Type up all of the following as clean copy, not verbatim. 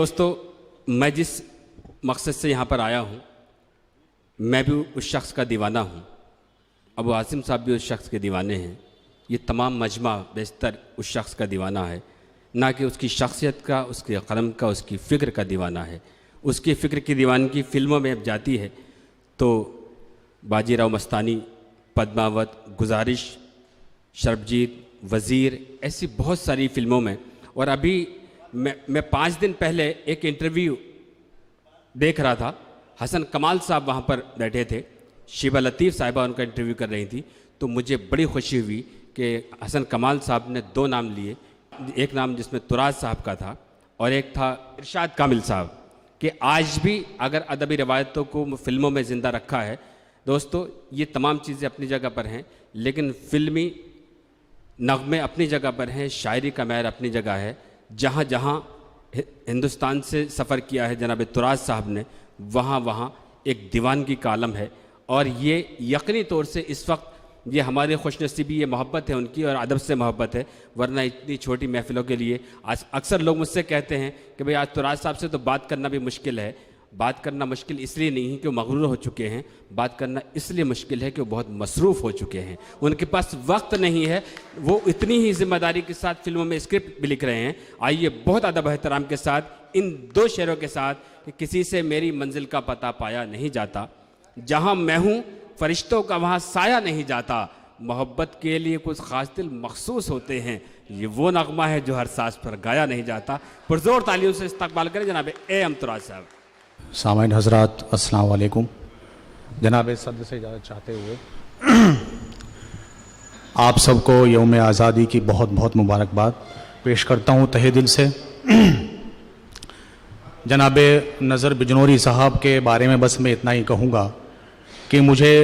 दोस्तों, मैं जिस मकसद से यहाँ पर आया हूँ, मैं भी उस शख्स का दीवाना हूँ। अबू आसिम साहब भी उस शख्स के दीवाने हैं। ये तमाम मजमा बेशतर उस शख्स का दीवाना है, ना कि उसकी शख्सियत का, उसके कलम का, उसकी फ़िक्र का दीवाना है। उसकी फ़िक्र की दीवानगी फ़िल्मों में अब जाती है तो बाजीराव मस्तानी, पद्मावत, गुजारिश, शर्बजीत, वज़ीर, ऐसी बहुत सारी फ़िल्मों में। और अभी मैं 5 दिन पहले एक इंटरव्यू देख रहा था, हसन कमाल साहब वहाँ पर बैठे थे, शिबा लतीफ़ साहिबा उनका इंटरव्यू कर रही थी, तो मुझे बड़ी खुशी हुई कि हसन कमाल साहब ने 2 नाम लिए। एक नाम जिसमें तुराज साहब का था और एक था इरशाद कामिल साहब, कि आज भी अगर अदबी रवायतों को फ़िल्मों में ज़िंदा रखा है। दोस्तों, ये तमाम चीज़ें अपनी जगह पर हैं, लेकिन फ़िल्मी नग़्मे अपनी जगह पर हैं, शायरी का मैर अपनी जगह है। जहाँ जहाँ हिंदुस्तान से सफ़र किया है जनाब तुराज साहब ने, वहाँ वहाँ एक दीवानगी का आलम है। और ये यकीनी तौर से इस वक्त ये हमारी खुशनसीबी, ये मोहब्बत है उनकी और अदब से मोहब्बत है, वरना इतनी छोटी महफ़िलों के लिए आज अक्सर लोग मुझसे कहते हैं कि भाई आज तुराज साहब से तो बात करना भी मुश्किल है। बात करना मुश्किल इसलिए नहीं है कि वो मगरूर हो चुके हैं, बात करना इसलिए मुश्किल है कि वो बहुत मसरूफ़ हो चुके हैं, उनके पास वक्त नहीं है। वो इतनी ही ज़िम्मेदारी के साथ फ़िल्मों में स्क्रिप्ट भी लिख रहे हैं। आइए बहुत अदब एहतराम के साथ इन 2 शेरों के साथ कि किसी से मेरी मंजिल का पता पाया नहीं जाता, जहाँ मैं हूँ फरिश्तों का वहाँ साया नहीं जाता, मोहब्बत के लिए कुछ ख़ास दिल मखसूस होते हैं, ये वो नगमा है जो हर सांस पर गाया नहीं जाता। पुरज़ोर तालियों से इस्तकबाल करें जनाब ए.एम. तुराज साहब। सामाइन हज़रात, अस्सलाम वालेकुम। जनाब सदर से इजाज़त चाहते हुए आप सबको यौम आज़ादी की बहुत बहुत मुबारकबाद पेश करता हूँ तहे दिल से। जनाब नज़र बिजनौरी साहब के बारे में बस मैं इतना ही कहूँगा कि मुझे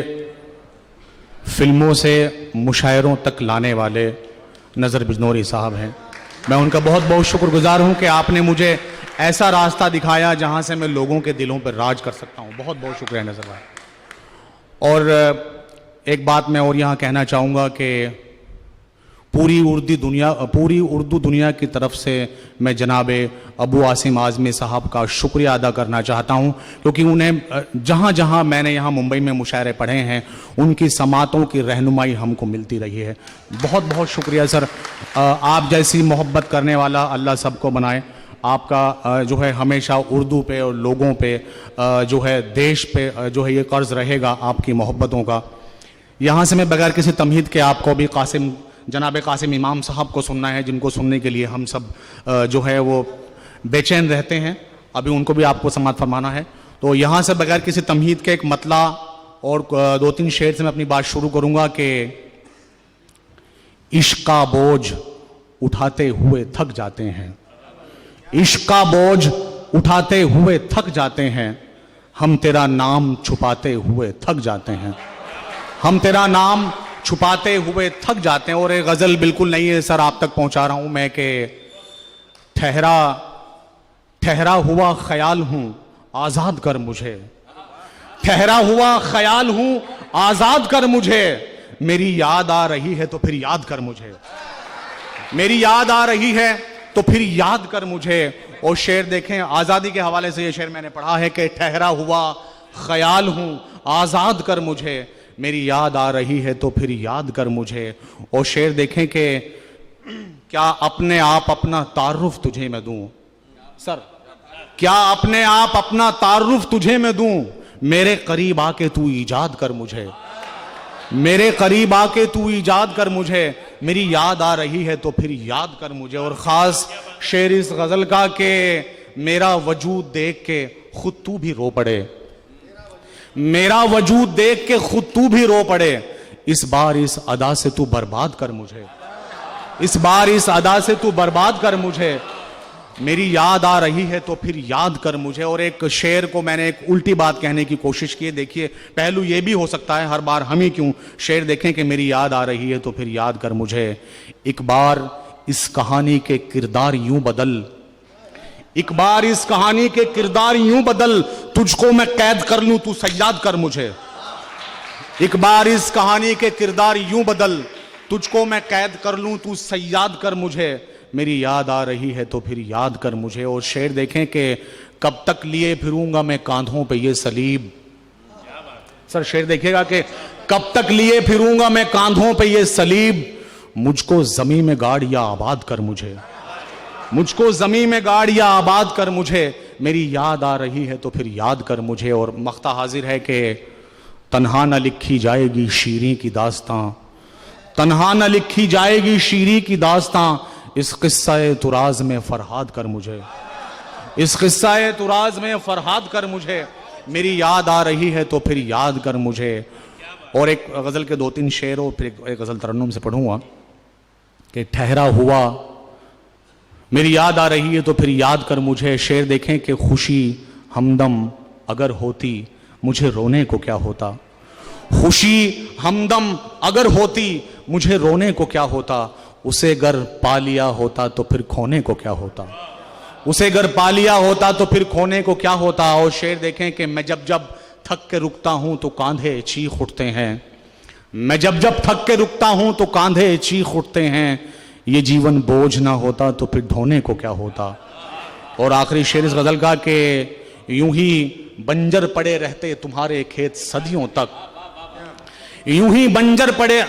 फ़िल्मों से मुशायरों तक लाने वाले नज़र बिजनौरी साहब हैं। मैं उनका बहुत बहुत शुक्रगुजार हूँ कि आपने मुझे ऐसा रास्ता दिखाया जहाँ से मैं लोगों के दिलों पर राज कर सकता हूँ। बहुत बहुत शुक्रिया नज़र भाई। और एक बात मैं और यहाँ कहना चाहूँगा कि पूरी उर्दू दुनिया की तरफ से मैं जनाब अबू आसिम आज़मी साहब का शुक्रिया अदा करना चाहता हूँ, क्योंकि उन्हें जहाँ जहाँ मैंने यहाँ मुंबई में मुशायरे पढ़े हैं, उनकी समातों की रहनुमाई हमको मिलती रही है। बहुत बहुत शुक्रिया सर। आप जैसी मोहब्बत करने वाला अल्लाह सबको बनाए। आपका जो है हमेशा उर्दू पे और लोगों पे जो है देश पे जो है ये कर्ज रहेगा आपकी मोहब्बतों का। यहाँ से मैं बगैर किसी तमहीद के आपको भी जनाब कासिम इमाम साहब को सुनना है, जिनको सुनने के लिए हम सब जो है वो बेचैन रहते हैं। अभी उनको भी आपको समाअत फरमाना है। तो यहाँ से बगैर किसी तमहीद के एक मतला और 2-3 शेर से मैं अपनी बात शुरू करूँगा कि इश्क का बोझ उठाते हुए थक जाते हैं, इश्क का बोझ उठाते हुए थक जाते हैं, हम तेरा नाम छुपाते हुए थक जाते हैं, हम तेरा नाम छुपाते हुए थक जाते हैं। और एक गज़ल बिल्कुल नहीं है सर, आप तक पहुंचा रहा हूं मैं कि ठहरा हुआ ख्याल हूं आज़ाद कर मुझे, ठहरा हुआ ख्याल हूं आज़ाद कर मुझे, मेरी याद आ रही है तो फिर याद कर मुझे, मेरी याद आ रही है तो फिर याद कर मुझे। और शेर देखें, आज़ादी के हवाले से ये शेर मैंने पढ़ा है कि ठहरा हुआ ख्याल हूँ आज़ाद कर मुझे, मेरी याद आ रही है तो फिर याद कर मुझे। और शेर देखें कि क्या अपने आप अपना तारुफ तुझे मैं दूं, सर क्या अपने आप अपना तारुफ तुझे मैं दूं, मेरे करीब आके तू ईजाद कर मुझे, मेरे करीब आके तू ईजाद कर मुझे, मेरी याद आ रही है तो फिर याद कर मुझे। और ख़ास शेर इस गज़ल का कि मेरा वजूद देख के खुद तू भी रो पड़े, मेरा वजूद देख के खुद तू भी रो पड़े, इस बार इस अदा से तू बर्बाद कर मुझे, इस बार इस अदा से तू बर्बाद कर मुझे, मेरी याद आ रही है तो फिर याद कर मुझे। और एक शेर को मैंने एक उल्टी बात कहने की कोशिश की है। देखिए, पहलू ये भी हो सकता है हर बार हम ही क्यों। शेर देखें कि मेरी याद आ रही है तो फिर याद कर मुझे, एक बार इस कहानी के किरदार यूं बदल, एक बार इस कहानी के किरदार यूं बदल, तुझको मैं कैद कर लूं तू सयाद कर मुझे, एक बार इस कहानी के किरदार यूं बदल, तुझको मैं कैद कर लूं तू सयाद कर मुझे, मेरी याद आ रही है तो फिर याद कर मुझे। और शेर देखें कि कब तक लिए फिरूंगा मैं कांधों पे ये सलीब। सर शेर देखिएगा कि कब तक लिए फिरूंगा मैं कांधों पे ये सलीब, मुझको जमीन में गाड़ या आबाद कर मुझे, मुझको जमीन में गाड़ या आबाद कर मुझे, मेरी याद आ रही है तो फिर याद कर मुझे। और मख्ता हाजिर है कि तन्हा न लिखी जाएगी शीरी की दास्तां, तन्हा न लिखी जाएगी शीरी की दास्तां, इस किस्सा-ए तुराज में फरहाद कर मुझे, इस किस्सा-ए तुराज में फरहाद कर मुझे, मेरी याद आ रही है तो फिर याद कर मुझे। और एक गज़ल के 2-3 शेर और फिर एक गज़ल तरन्नुम से पढ़ूंगा कि ठहरा हुआ मेरी याद आ रही है तो फिर याद कर मुझे। शेर देखें कि खुशी हमदम अगर होती मुझे रोने को क्या होता, खुशी हमदम अगर होती मुझे रोने को क्या होता, उसे अगर पा लिया होता तो फिर खोने को क्या होता, उसे अगर पा लिया होता तो फिर खोने को क्या होता। और शेर देखें कि मैं जब जब थक के रुकता हूं तो कांधे चीख उठते हैं, मैं जब जब थक के रुकता हूं तो कांधे चीख उठते हैं, ये जीवन बोझ ना होता तो फिर ढोने को क्या होता। और आखिरी शेर इस गजल का कि यूं ही बंजर पड़े रहते तुम्हारे खेत सदियों तक, यूं ही बंजर पड़े,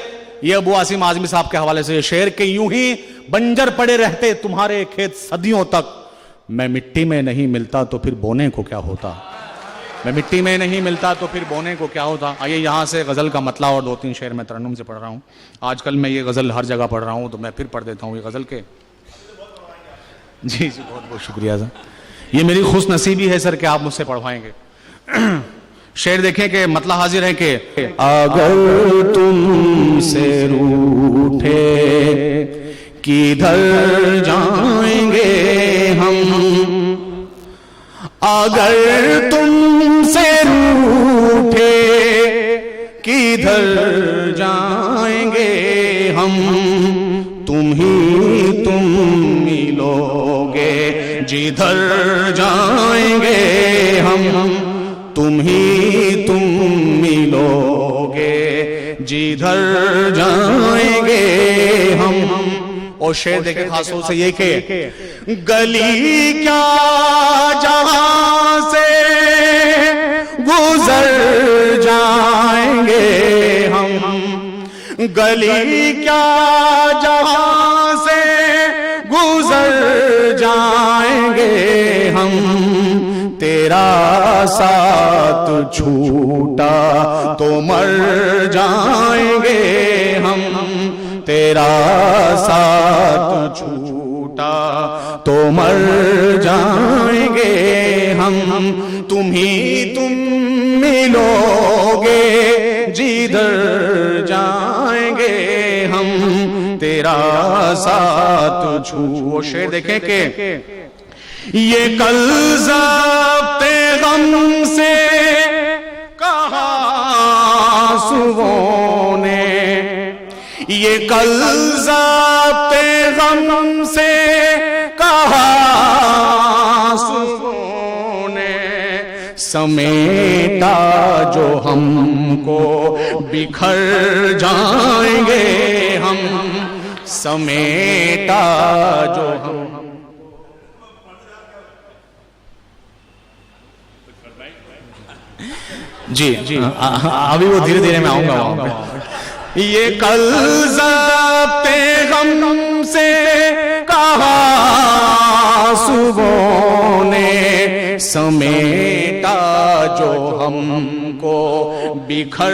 ये अबू आसिम आजमी साहब के हवाले से शेर के यूं ही बंजर पड़े रहते तुम्हारे खेत सदियों तक, मैं मिट्टी में नहीं मिलता तो फिर बोने को क्या होता, मैं मिट्टी में नहीं मिलता तो फिर बोने को क्या होता। आइए यहाँ से गज़ल का मतला और 2-3 शेर मैं तरन्नुम से पढ़ रहा हूँ। आजकल मैं ये गज़ल हर जगह पढ़ रहा हूँ तो मैं फिर पढ़ देता हूँ ये गज़ल के। जी जी बहुत बहुत शुक्रिया सर, ये मेरी खुश नसीबी है सर कि आप मुझसे पढ़वाएंगे। शेर देखें कि मतला हाजिर है कि अगर तुमसे रूठे किधर जाएंगे हम, अगर तुमसे रूठे किधर जाएंगे हम, तुम मिलोगे जिधर जाएंगे हम, तुम मिलोगे जिधर जाएंगे हम। और शेर देखे खास तौर से ये कि गली क्या जहां से गुजर जाएंगे हम, गली क्या जहां से गुजर जाएंगे हम, तेरा साथ छूटा तो मर जाएंगे हम, तेरा साथ छूटा तो मर जाएंगे हम, तुम मिलोगे जिधर जाएंगे हम, तेरा साथ छू। शेर देखें कि ये कल ज़ब्ते गम से कहा सुबह ने, ये कल ज़ब्ते गम से कहा सुबह ने, समेटा जो हमको बिखर जाएंगे हम, समेटा जो हम। जी जी अभी वो धीरे धीरे मैं आऊंगा। ये कल ज़ब्ते गम से कहा सुबह ने, समेटा जो हमको बिखर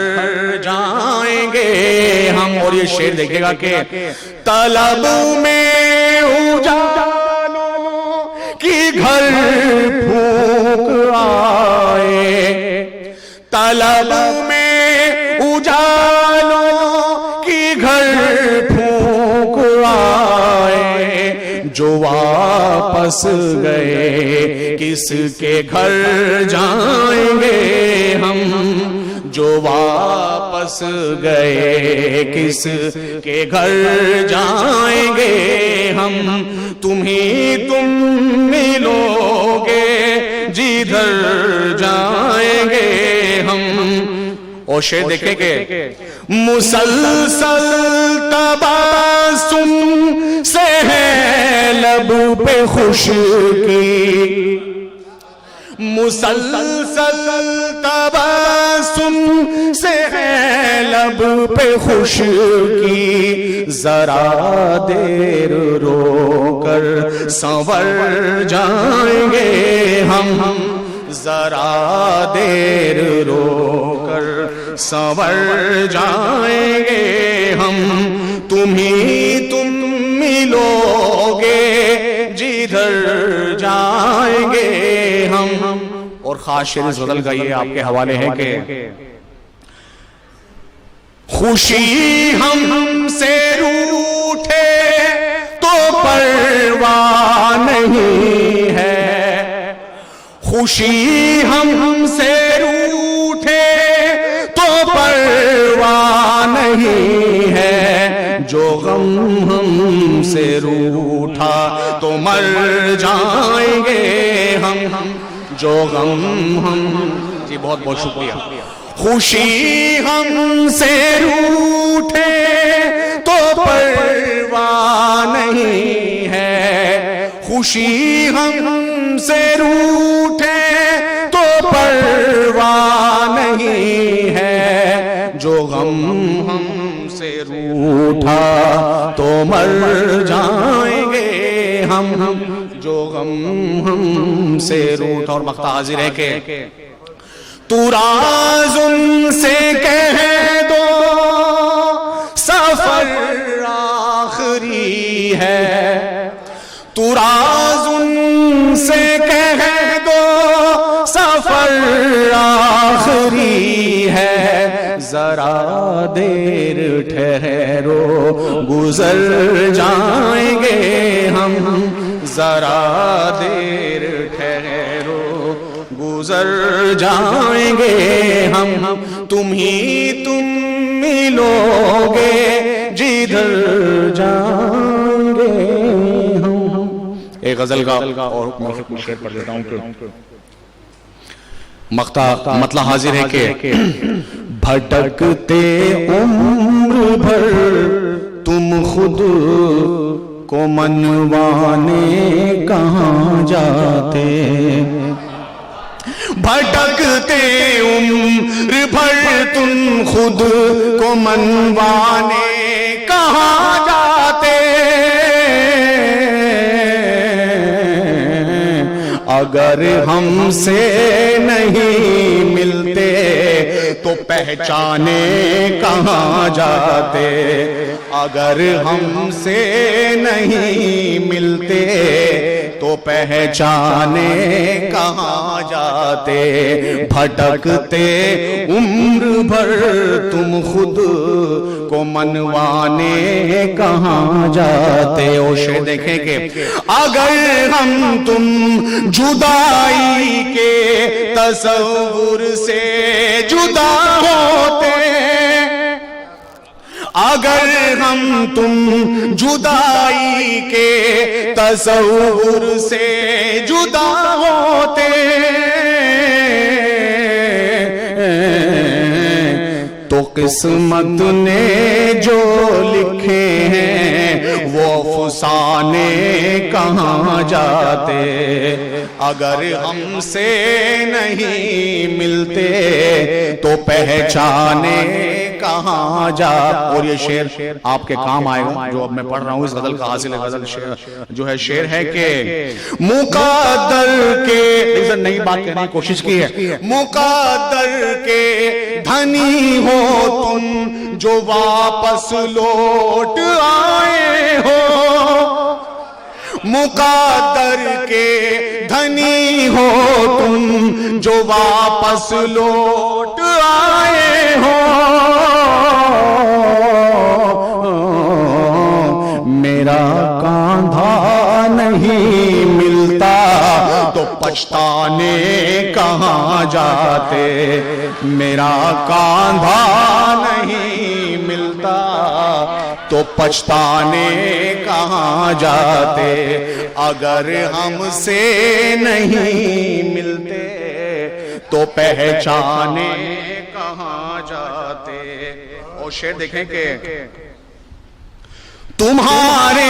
जाएंगे हम। और ये शेर देखिएगा कि तलब में उजालों की घर फूंक आए, तलब में उजालों की घर फूंक आए, जो वापस गए किसके घर जाएंगे हम, जो वापस गए किसके घर जाएंगे हम, तुम मिलोगे जिधर जाएंगे हम। और और शेर देखेंगे, मुसलसल तबासुम से है लब पे खुशकी, मुसलसल तबासुम से है लब पे खुशकी, जरा देर रोकर संवर जाएंगे हम, जरा देर रोकर संवर जाएंगे हम, तुम मिलोगे जिधर जाएंगे हम। और खास शेर इस गजल का ये आपके हवाले है कि खुशी हमसे रूठे तो परवाह नहीं है, खुशी हमसे रूठे तो परवाह नहीं है, जो गम हमसे रूठा तो मर जाएंगे हम, जो गम हम। जी बहुत बहुत शुक्रिया। खुशी हमसे रूठे तो परवाह नहीं है, खुशी हमसे रूठे तो परवाह नहीं है, जो गम हमसे रूठा तो मर जाएंगे हम, जो गम हमसे रूठा। और मख्ता हाजिर है कि तू राज उनसे कह दो सफर आखिरी है, तू राज उनसे कह दो सफर आखिरी है, जरा देर ठहरो गुजर जाएंगे हम, जरा देर ठहरो गुजर जाएंगे हम, तुम मिलोगे जिधर जाएंगे हम। एक गजल का और शेर पढ़ देता हूं। मख्ता मतलब हाजिर है कि भटकते उम्र भर तुम खुद को मनवाने कहाँ जाते, भटकते उम्र भर तुम खुद को मनवाने कहाँ जाते, अगर हमसे नहीं मिलते तो पहचाने कहाँ जाते, अगर हमसे नहीं मिलते तो पहचाने कहाँ जाते, भटकते उम्र भर तुम खुद को मनवाने कहाँ जाते। ओ शेर देखेंगे, अगर हम तुम जुदाई के तसव्वुर से जुदा होते, अगर हम तुम जुदाई के तसव्वुर से जुदा होते, तो किस्मत ने जो लिखे हैं वो अफसाने कहाँ जाते, अगर हमसे नहीं मिलते तो पहचाने कहाँ जा। और ये शेर आपके काम आएगा जो अब मैं पढ़ रहा हूँ, इस गजल का हासिल गजल शेर जो है शेर है कि मुक़द्दर के, नई बात कहने की कोशिश की है, मुक़द्दर के धनी हो तुम जो वापस लौट आए हो, मुक़द्दर के धनी हो तुम जो वापस लौट आए हो, मेरा कांधा नहीं मिलता तो पछताने कहाँ जाते, मेरा कांधा नहीं मिलता तो पछताने कहाँ जाते, अगर हमसे नहीं मिलते तो पहचाने कहाँ जाते। और शेर देखें कि तुम्हारे,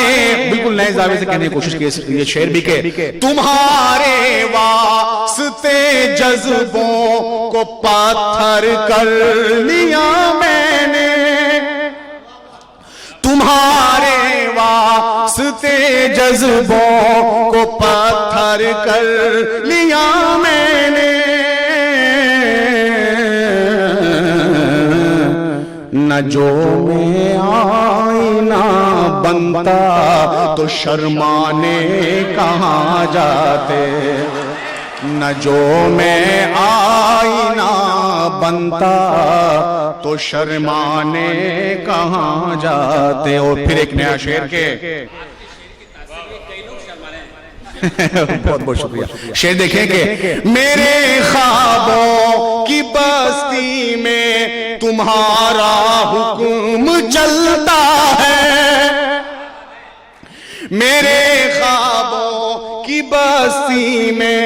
बिल्कुल नए जावे से कहने की कोशिश की ये शेर भी के, तुम्हारे वास्ते जज्बों को पत्थर कर लिया मैंने, तुम्हारे वास्ते जज्बों को पत्थर कर लिया मैंने, न जो में आईना बनता तो शर्माने कहाँ जाते, न जो में आईना बनता तो शर्माने कहाँ जाते। और फिर एक नया शेर के बहुत बहुत शुक्रिया। शेर देखें कि मेरे ख्वाबों की बस्ती में तुम्हारा हुक्म चलता है, मेरे ख्वाबों की बस्ती में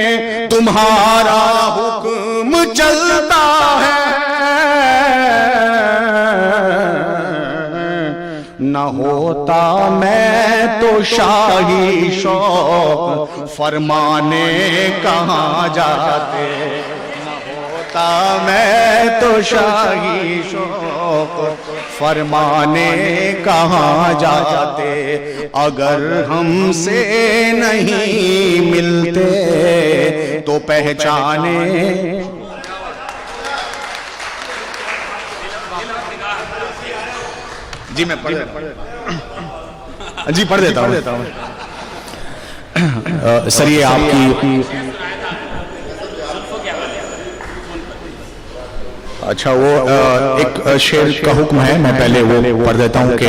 तुम्हारा हुक्म चलता है, न होता मैं तो शाही शौक फरमाने कहाँ जाते, न होता मैं तो शाही शौक फरमाने कहाँ जाते, अगर हमसे नहीं मिलते तो पहचाने। जी मैं पढ़ देता हूँ। सर ये आपकी, अच्छा वो एक शेर का हुक्म है, मैं पहले वो पढ़ देता हूँ कि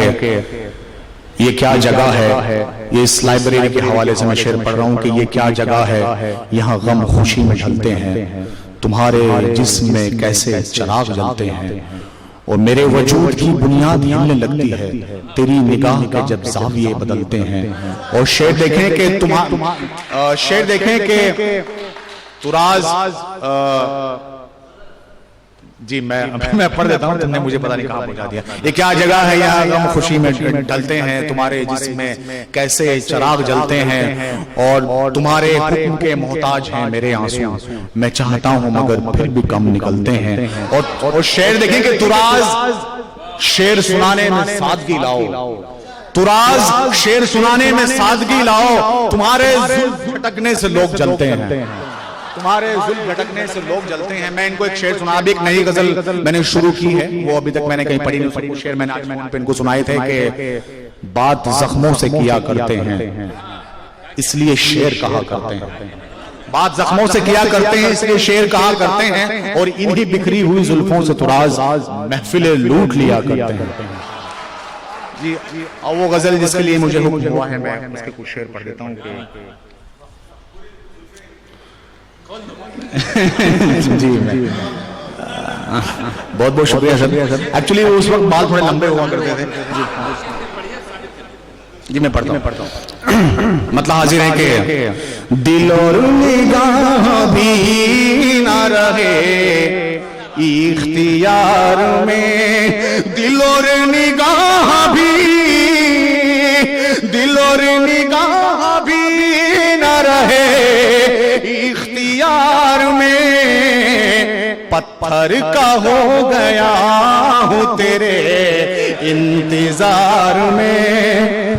ये क्या जगह है। ये इस लाइब्रेरी के हवाले से मैं शेर पढ़ रहा हूँ कि ये क्या जगह है, यहाँ गम खुशी में ढलते हैं, तुम्हारे जिस्म में कैसे चिराग जलते हैं, और मेरे वजूद की बुनियाद हिलने लगती है तेरी निगाह के जब ज़ाविये बदलते हैं। और शेर देखें कि शेर देखें कि तुराज, जी मैं पढ़ देता हूँ, तुमने मुझे पता नहीं कहाँ पहुंचा दिया। ये क्या जगह है, यहाँ गम खुशी में ढलते हैं, तुम्हारे जिसमें कैसे चिराग जलते हैं, और तुम्हारे हुक्म के मोहताज हैं मेरे आंसू, मैं चाहता हूँ मगर फिर भी कम निकलते हैं। और शेर देखें कि तुराज शेर सुनाने में सादगी लाओ, तुराज शेर सुनाने में सादगी लाओ, तुम्हारे जुल्फ झटकने से लोग जलते हैं, तुम्हारे जुल्फ झटकने से लोग जलते हैं। मैं इनको एक शेर सुना, अभी एक नई गजल मैंने शुरू की है, वो अभी तक मैंने कहीं पढ़ी नहीं। कुछ शेर मैंने आज इनको सुनाए थे कि बात जख्मों से किया करते हैं इसलिए शेर कहा करते हैं, बात जख्मों से किया करते हैं इसलिए शेर कहा करते हैं, और इन्हीं बिखरी हुई जुल्फों से तुराज महफिले लूट लिया करते हैं। जी और वो गजल जिसके लिए मुझे हुक्म हुआ है, मैं उसके कुछ शेर पढ़ देता हूँ। जी बहुत बहुत शुक्रिया सर। एक्चुअली उस वक्त बाल थोड़े लंबे हुआ करते थे। जी मैं पढ़ता हूँ। मतलब हाजिर है कि दिल और निगाह भी ना रहे इख्तियार में, दिल और निगाह भी, दिल और निगाह भी ना रहे इख्तियार में, पत्थर का हो गया हूँ तेरे इंतजार में,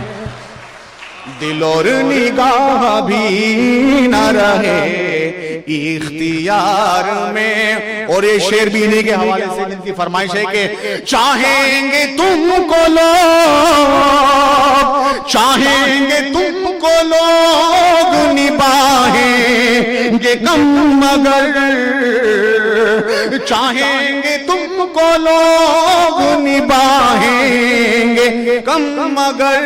दिल और निगाह भी न रहे इख्तियार में। और ये शेर भी इन्हीं के हवाले से जिनकी फरमाइश है कि चाहेंगे तुमको लोग, चाहेंगे तुमको लोग निभाएंगे कम मगर, चाहेंगे तुमको लोग निभाएंगे कम मगर,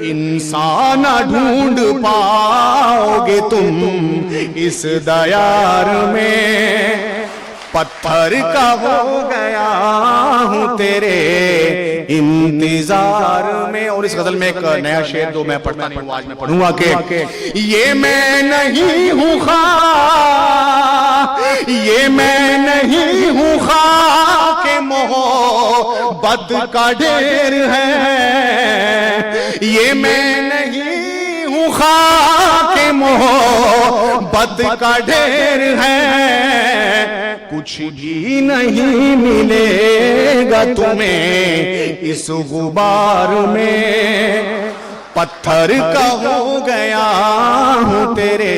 इंसान ढूंढ पाओगे तुम इस दयार में, पत्थर का हो गया हूँ तेरे इंतजार में। और इस गजल में एक नया शेर जो मैं पढ़ता नहीं हूँ आज मैं पढ़ूंगा कि ये मैं नहीं हूँ खाक, ये मैं नहीं हूँ खाक मोहब्बत मोहब्बत का ढेर है, ये मैं नहीं हूँ खाके मोहब्बत का ढेर है, कुछ भी नहीं मिलेगा तुम्हें इस गुबार में, पत्थर का हो गया हूँ तेरे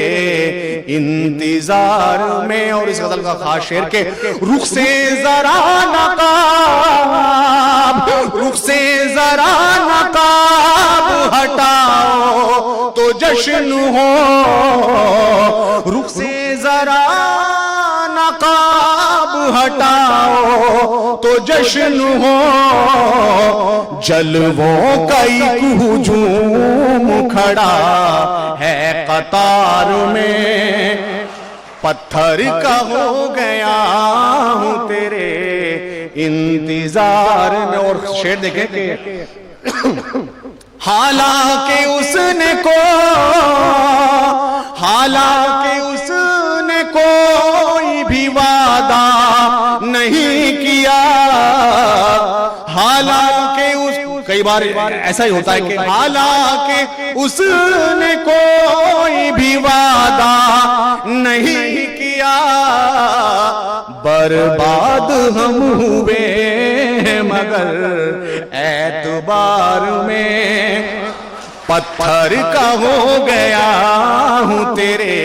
इंतजार में। और इस गजल का खास शेर के रुख से जरा नकाब, रुख से जरा नकाब हटाओ तो जश्न हो, रुख से जरा नकाब हटाओ तो जश्न हो, जलवों का एक हुजूम खड़ा है कतार में, पत्थर का हो गया हूं तेरे इंतजार में। और शेर देखें कि हालांकि उसने कोई भी वादा नहीं किया, हालांकि उस कई बार ऐसा ही होता है कि हालांकि उसने कोई भी वादा नहीं किया, बर्बाद हम हुए मगर एतबार में, पत्थर का हो गया हूं तेरे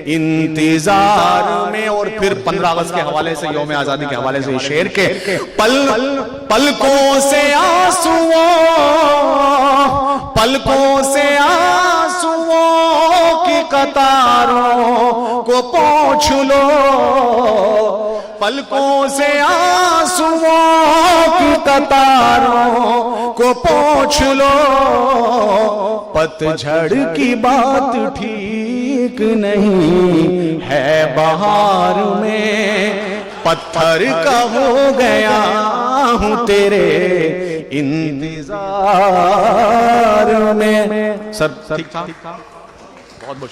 इंतजार में। और फिर 15 अगस्त के हवाले से, यौम आजादी के हवाले से शेर के पलकों से आंसुओं, पलकों से आंसुओं की कतारों को पोंछ लो, पलकों से आंसुओं की कतारों को पोंछ लो, पतझड़ की बात ठीक नहीं है बहार में, पत्थर का हो गया हूं तेरे इंतजार में। सब ठीक था, बहुत बहुत